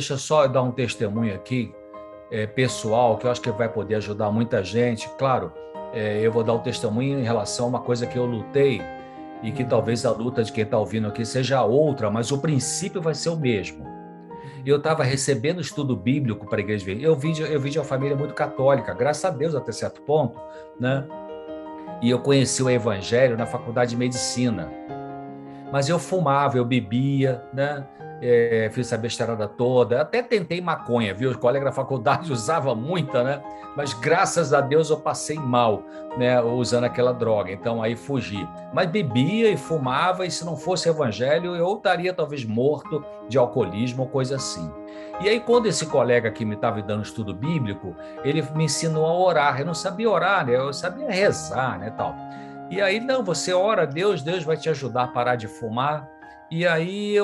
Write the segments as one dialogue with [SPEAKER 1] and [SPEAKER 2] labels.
[SPEAKER 1] Deixa eu só dar um testemunho aqui, pessoal, que eu acho que vai poder ajudar muita gente. Claro, eu vou dar um testemunho em relação a uma coisa que eu lutei e que talvez a luta de quem está ouvindo aqui seja outra, mas o princípio vai ser o mesmo. Eu estava recebendo estudo bíblico para a igreja. Eu vim de uma família muito católica, graças a Deus até certo ponto, né? E eu conheci o evangelho na faculdade de medicina. Mas eu fumava, eu bebia, né? Fiz essa besteirada toda. Até tentei maconha, viu? Os colegas da faculdade usavam muita, né? Mas graças a Deus eu passei mal, né? Usando aquela droga. Então aí fugi. Mas bebia e fumava, e se não fosse evangelho, eu estaria talvez morto de alcoolismo ou coisa assim. E aí, quando esse colega que me estava dando estudo bíblico, ele me ensinou a orar. Eu não sabia orar, né? Eu sabia rezar, né? Tal. E aí, não, você ora a Deus, Deus vai te ajudar a parar de fumar. E aí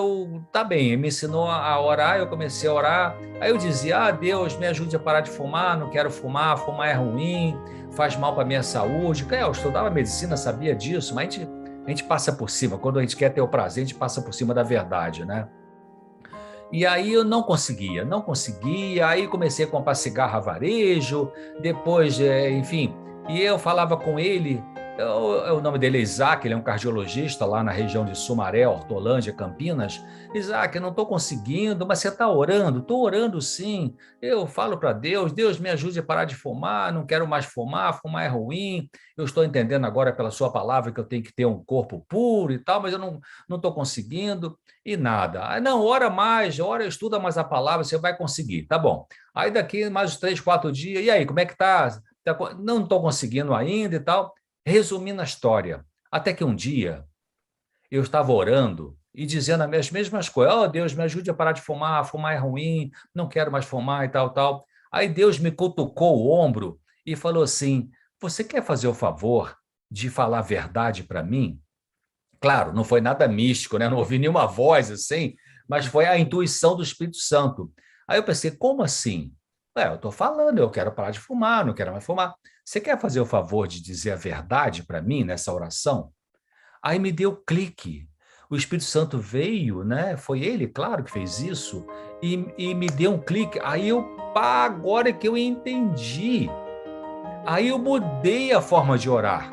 [SPEAKER 1] tá bem, ele me ensinou a orar, eu comecei a orar. Aí eu dizia, Deus, me ajude a parar de fumar, não quero fumar, fumar é ruim, faz mal para minha saúde. Eu estudava medicina, sabia disso, mas a gente passa por cima. Quando a gente quer ter o prazer, a gente passa por cima da verdade, né? E aí eu não conseguia, aí comecei a comprar cigarro a varejo, depois, enfim, e eu falava com ele, o nome dele é Isaac, ele é um cardiologista lá na região de Sumaré, Hortolândia, Campinas. Isaac, eu não estou conseguindo, mas você está orando? Estou orando sim. Eu falo para Deus, Deus me ajude a parar de fumar, não quero mais fumar, fumar é ruim. Eu estou entendendo agora pela sua palavra que eu tenho que ter um corpo puro e tal, mas eu não estou conseguindo. E nada. Não, ora mais, ora, estuda mais a palavra, você vai conseguir. Tá bom. Aí daqui mais uns 3, 4 dias, e aí, como é que tá? Não estou conseguindo ainda e tal. Resumindo a história, até que um dia eu estava orando e dizendo as mesmas coisas. Oh, Deus, me ajude a parar de fumar, fumar é ruim, não quero mais fumar e tal, tal. Aí Deus me cutucou o ombro e falou assim, você quer fazer o favor de falar a verdade para mim? Claro, não foi nada místico, né? Não ouvi nenhuma voz assim, mas foi a intuição do Espírito Santo. Aí eu pensei, como assim? Eu estou falando, eu quero parar de fumar, não quero mais fumar. Você quer fazer o favor de dizer a verdade para mim nessa oração? Aí me deu clique. O Espírito Santo veio, né? Foi ele, claro, que fez isso, e me deu um clique. Aí agora é que eu entendi. Aí eu mudei a forma de orar.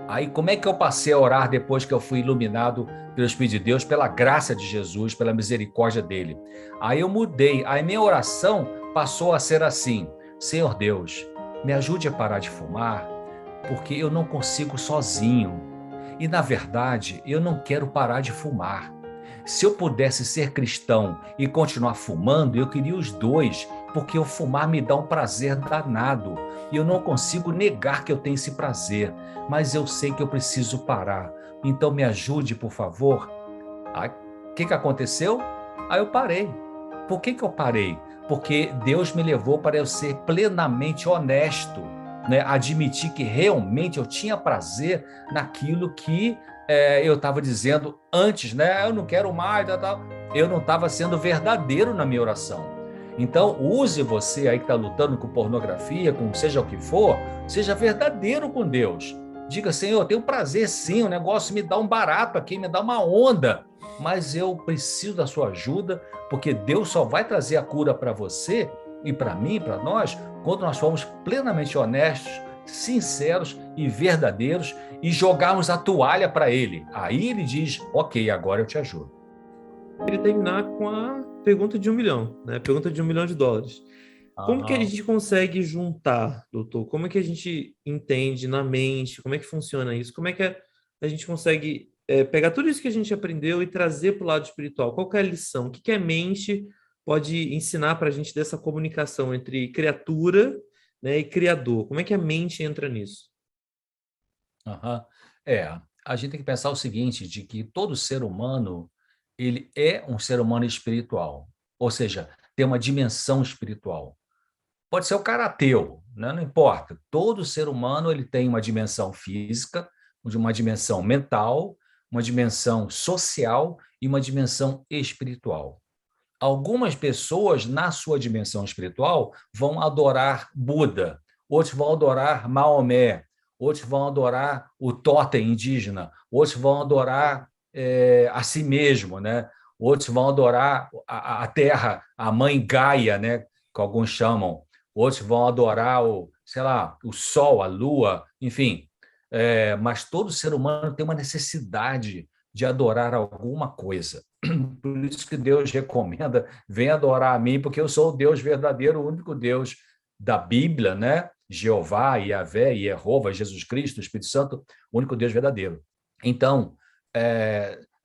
[SPEAKER 1] Aí, como é que eu passei a orar depois que eu fui iluminado pelo Espírito de Deus, pela graça de Jesus, pela misericórdia dele? Aí eu mudei. Aí minha oração passou a ser assim: Senhor Deus, me ajude a parar de fumar, porque eu não consigo sozinho. E, na verdade, eu não quero parar de fumar. Se eu pudesse ser cristão e continuar fumando, eu queria os dois, porque o fumar me dá um prazer danado. E eu não consigo negar que eu tenho esse prazer, mas eu sei que eu preciso parar. Então me ajude, por favor. Aí, o que aconteceu? Aí eu parei. Por que eu parei? Porque Deus me levou para eu ser plenamente honesto, né? Admitir que realmente eu tinha prazer naquilo que eu estava dizendo antes, né? Eu não quero mais, tal, tal. Eu não estava sendo verdadeiro na minha oração. Então, use você aí que está lutando com pornografia, com seja o que for, seja verdadeiro com Deus. Diga, Senhor, eu tenho prazer sim, o negócio me dá um barato aqui, me dá uma onda, mas eu preciso da sua ajuda, porque Deus só vai trazer a cura para você e para mim, para nós, quando nós formos plenamente honestos, sinceros e verdadeiros e jogarmos a toalha para Ele. Aí Ele diz, ok, agora eu te ajudo.
[SPEAKER 2] Queria terminar com a pergunta de 1 milhão, né? Pergunta de US$ 1 milhão. Como que a
[SPEAKER 1] Aham.
[SPEAKER 2] gente consegue juntar, doutor? Como é que a gente entende na mente? Como é que funciona isso? Como é que a gente consegue pegar tudo isso que a gente aprendeu e trazer para o lado espiritual? Qual que é a lição? O que que a mente pode ensinar para a gente dessa comunicação entre criatura, né, e criador? Como é que a mente entra nisso?
[SPEAKER 1] Aham. A gente tem que pensar o seguinte, de que todo ser humano, ele é um ser humano espiritual, ou seja, tem uma dimensão espiritual. Pode ser o cara ateu, né? Não importa. Todo ser humano ele tem uma dimensão física, uma dimensão mental, uma dimensão social e uma dimensão espiritual. Algumas pessoas, na sua dimensão espiritual, vão adorar Buda, outros vão adorar Maomé, outros vão adorar o totem indígena, outros vão adorar a si mesmo, né? outros vão adorar a terra, a mãe Gaia, né, que alguns chamam, outros vão adorar sei lá, o sol, a lua, enfim. Mas todo ser humano tem uma necessidade de adorar alguma coisa. Por isso que Deus recomenda, vem adorar a mim, porque eu sou o Deus verdadeiro, o único Deus da Bíblia, né? Jeová, Yahvé, Jeová, Jesus Cristo, Espírito Santo, o único Deus verdadeiro. Então,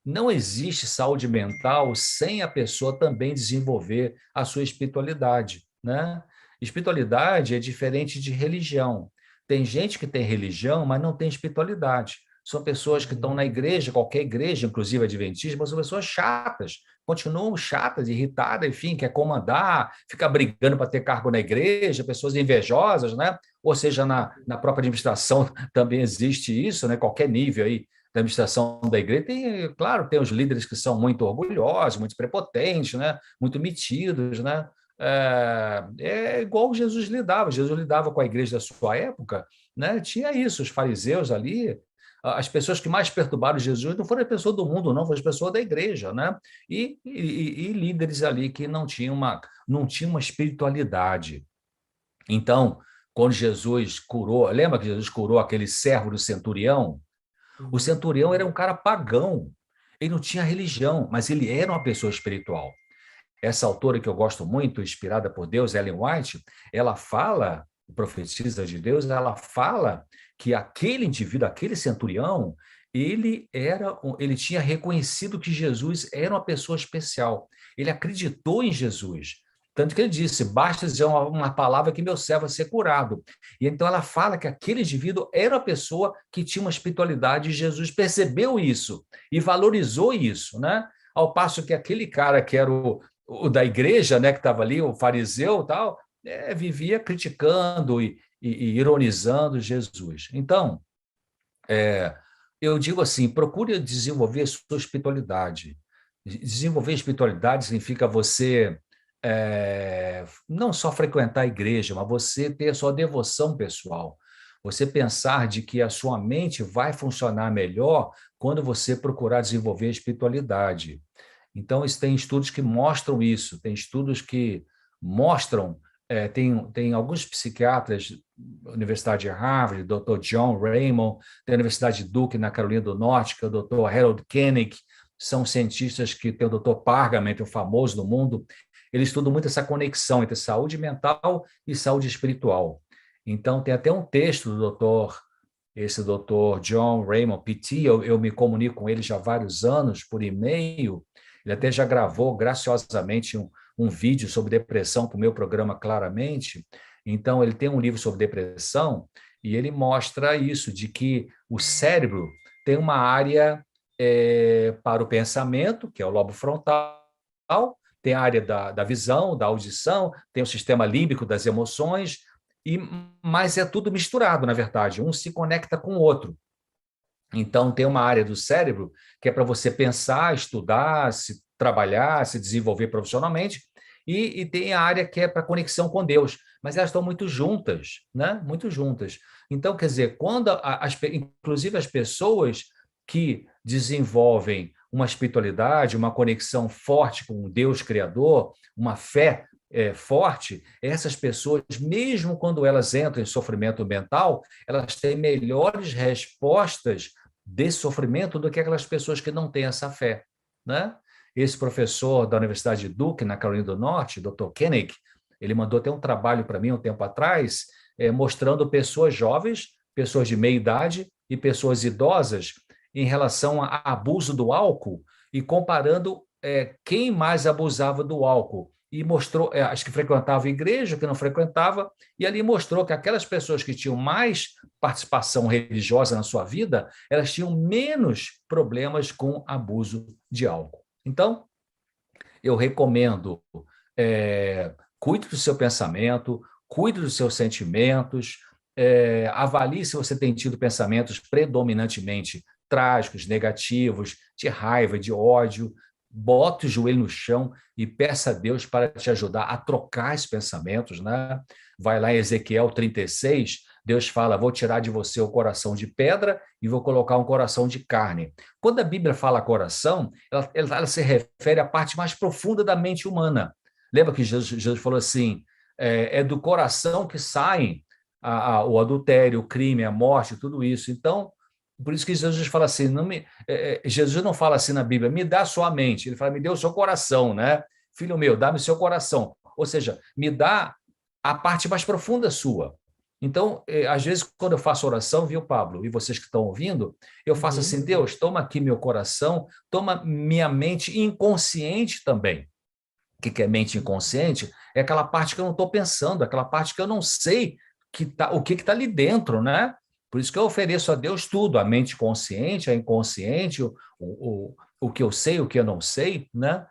[SPEAKER 1] não existe saúde mental sem a pessoa também desenvolver a sua espiritualidade, né? Espiritualidade é diferente de religião. Tem gente que tem religião, mas não tem espiritualidade. São pessoas que estão na igreja, qualquer igreja, inclusive adventista, mas são pessoas chatas, continuam chatas, irritadas, enfim, quer comandar, fica brigando para ter cargo na igreja, pessoas invejosas, né? Ou seja, na própria administração também existe isso, né? Qualquer nível aí da administração da igreja, tem, claro, tem os líderes que são muito orgulhosos, muito prepotentes, né? Muito metidos, né? Igual Jesus lidava. Jesus lidava com a igreja da sua época, né? Tinha isso, os fariseus ali, as pessoas que mais perturbaram Jesus não foram as pessoas do mundo, não, foram as pessoas da igreja, né? E líderes ali que não tinham uma espiritualidade. Então, quando Jesus curou, lembra que Jesus curou aquele servo do centurião? O centurião era um cara pagão, ele não tinha religião, mas ele era uma pessoa espiritual. Essa autora que eu gosto muito, inspirada por Deus, Ellen White, ela fala, profetisa de Deus, ela fala que aquele indivíduo, aquele centurião, ele tinha reconhecido que Jesus era uma pessoa especial. Ele acreditou em Jesus. Tanto que ele disse, basta dizer uma palavra que meu servo vai ser curado. E então ela fala que aquele indivíduo era uma pessoa que tinha uma espiritualidade e Jesus percebeu isso e valorizou isso, né? Ao passo que aquele cara que era o da igreja, né, que estava ali, o fariseu tal, vivia criticando e ironizando Jesus. Então, eu digo assim, procure desenvolver a sua espiritualidade. Desenvolver a espiritualidade significa você não só frequentar a igreja, mas você ter a sua devoção pessoal. Você pensar de que a sua mente vai funcionar melhor quando você procurar desenvolver a espiritualidade. Então, tem estudos que mostram isso, tem estudos que mostram, tem alguns psiquiatras, Universidade de Harvard, Dr. John Raymond, tem a Universidade de Duke, na Carolina do Norte, que é o Dr. Harold Koenig, são cientistas que tem o Dr. Pargament, o famoso do mundo, eles estudam muito essa conexão entre saúde mental e saúde espiritual. Então, tem até um texto do esse doutor John Raymond, PT, eu me comunico com ele já há vários anos, por e-mail. Ele até já gravou graciosamente um vídeo sobre depressão para o meu programa Claramente. Então, ele tem um livro sobre depressão e ele mostra isso, de que o cérebro tem uma área para o pensamento, que é o lobo frontal, tem a área da visão, da audição, tem o sistema límbico das emoções, mas é tudo misturado, na verdade. Um se conecta com o outro. Então, tem uma área do cérebro que é para você pensar, estudar, se trabalhar, se desenvolver profissionalmente, e tem a área que é para conexão com Deus, mas elas estão muito juntas, né? Muito juntas. Então, quer dizer, quando inclusive as pessoas que desenvolvem uma espiritualidade, uma conexão forte com o Deus Criador, uma fé forte, essas pessoas, mesmo quando elas entram em sofrimento mental, elas têm melhores respostas desse sofrimento do que aquelas pessoas que não têm essa fé, né? Esse professor da Universidade de Duke, na Carolina do Norte, Dr. Koenig, ele mandou até um trabalho para mim um tempo atrás, mostrando pessoas jovens, pessoas de meia idade e pessoas idosas em relação a abuso do álcool e comparando quem mais abusava do álcool. E mostrou, as que frequentavam a igreja, que não frequentava, e ali mostrou que aquelas pessoas que tinham mais participação religiosa na sua vida, elas tinham menos problemas com abuso de álcool. Então, eu recomendo, cuide do seu pensamento, cuide dos seus sentimentos, avalie se você tem tido pensamentos predominantemente trágicos, negativos, de raiva, de ódio. Bota o joelho no chão e peça a Deus para te ajudar a trocar esses pensamentos, né? Vai lá em Ezequiel 36, Deus fala, vou tirar de você o coração de pedra e vou colocar um coração de carne. Quando a Bíblia fala coração, ela se refere à parte mais profunda da mente humana. Lembra que Jesus falou assim, é do coração que saem o adultério, o crime, a morte, tudo isso. Então, por isso que Jesus fala assim, Jesus não fala assim na Bíblia, me dá a sua mente, ele fala, me dê o seu coração, né? Filho meu, dá-me o seu coração. Ou seja, me dá a parte mais profunda sua. Então, às vezes, quando eu faço oração, viu, Pablo, e vocês que estão ouvindo, eu faço assim, Deus, toma aqui meu coração, toma minha mente inconsciente também. O que é mente inconsciente? É aquela parte que eu não estou pensando, aquela parte que eu não sei o que está ali dentro, né? Por isso que eu ofereço a Deus tudo, a mente consciente, a inconsciente, o que eu sei, o que eu não sei, né?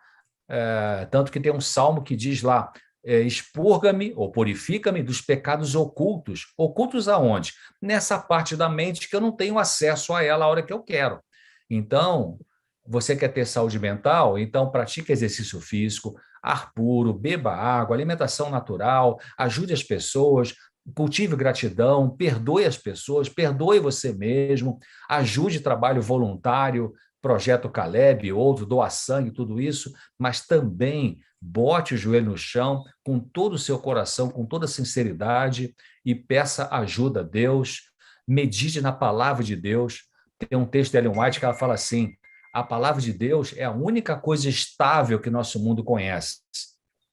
[SPEAKER 1] Tanto que tem um salmo que diz lá, expurga-me ou purifica-me dos pecados ocultos. Ocultos aonde? Nessa parte da mente que eu não tenho acesso a ela a hora que eu quero. Então, você quer ter saúde mental? Então, pratique exercício físico, ar puro, beba água, alimentação natural, ajude as pessoas, cultive gratidão, perdoe as pessoas, perdoe você mesmo, ajude trabalho voluntário, Projeto Caleb, outro, doa sangue, tudo isso, mas também bote o joelho no chão com todo o seu coração, com toda a sinceridade e peça ajuda a Deus, medite na palavra de Deus. Tem um texto de Ellen White que ela fala assim, a palavra de Deus é a única coisa estável que nosso mundo conhece.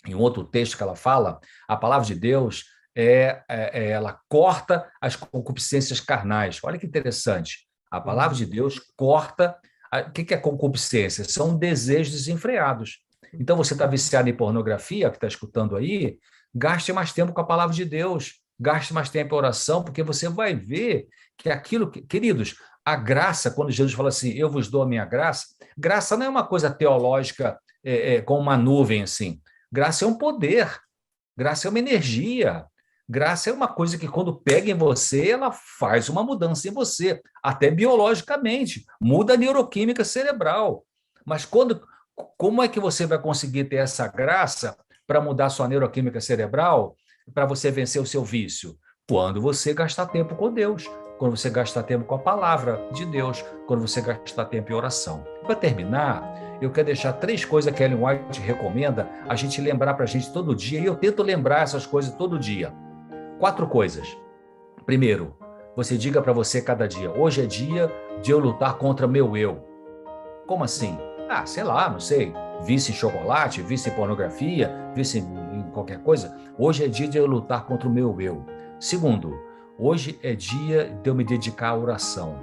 [SPEAKER 1] Em outro texto que ela fala, a palavra de Deus ela corta as concupiscências carnais. Olha que interessante. A palavra de Deus corta. O que é concupiscência? São desejos desenfreados. Então, você está viciado em pornografia, que está escutando aí, gaste mais tempo com a palavra de Deus, gaste mais tempo em oração, porque você vai ver que aquilo... Queridos, a graça, quando Jesus fala assim, eu vos dou a minha graça, graça não é uma coisa teológica com uma nuvem assim. Graça é um poder, graça é uma energia, graça é uma coisa que quando pega em você, ela faz uma mudança em você, até biologicamente, muda a neuroquímica cerebral. Mas como é que você vai conseguir ter essa graça para mudar sua neuroquímica cerebral, para você vencer o seu vício? Quando você gastar tempo com Deus, quando você gastar tempo com a palavra de Deus, quando você gastar tempo em oração. Para terminar, eu quero deixar 3 coisas que a Ellen White recomenda a gente lembrar para a gente todo dia, e eu tento lembrar essas coisas todo dia. 4 coisas. Primeiro, você diga para você cada dia, hoje é dia de eu lutar contra meu eu. Como assim? Sei lá, não sei, vício em chocolate, vício em pornografia, vício em qualquer coisa. Hoje é dia de eu lutar contra o meu eu. Segundo, hoje é dia de eu me dedicar à oração.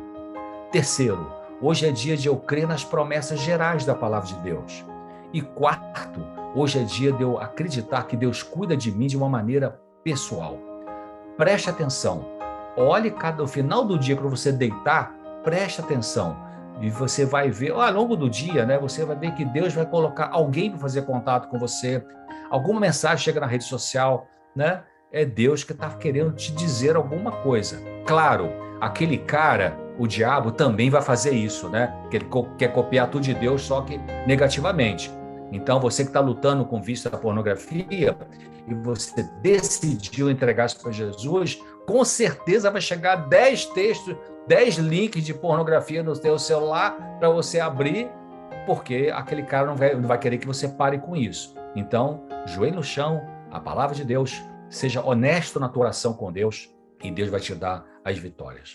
[SPEAKER 1] Terceiro, hoje é dia de eu crer nas promessas gerais da palavra de Deus. E quarto, hoje é dia de eu acreditar que Deus cuida de mim de uma maneira pessoal. Preste atenção. Olhe no final do dia, quando você deitar, preste atenção. E você vai ver, ao longo do dia, né, você vai ver que Deus vai colocar alguém para fazer contato com você. Alguma mensagem chega na rede social, né? É Deus que está querendo te dizer alguma coisa. Claro, aquele cara, o diabo, também vai fazer isso, né? Que ele quer copiar tudo de Deus, só que negativamente. Então, você que está lutando com vício da pornografia e você decidiu entregar isso para Jesus, com certeza vai chegar 10 textos, 10 links de pornografia no seu celular para você abrir, porque aquele cara não vai querer que você pare com isso. Então, joelho no chão, a palavra de Deus, seja honesto na tua oração com Deus e Deus vai te dar as vitórias.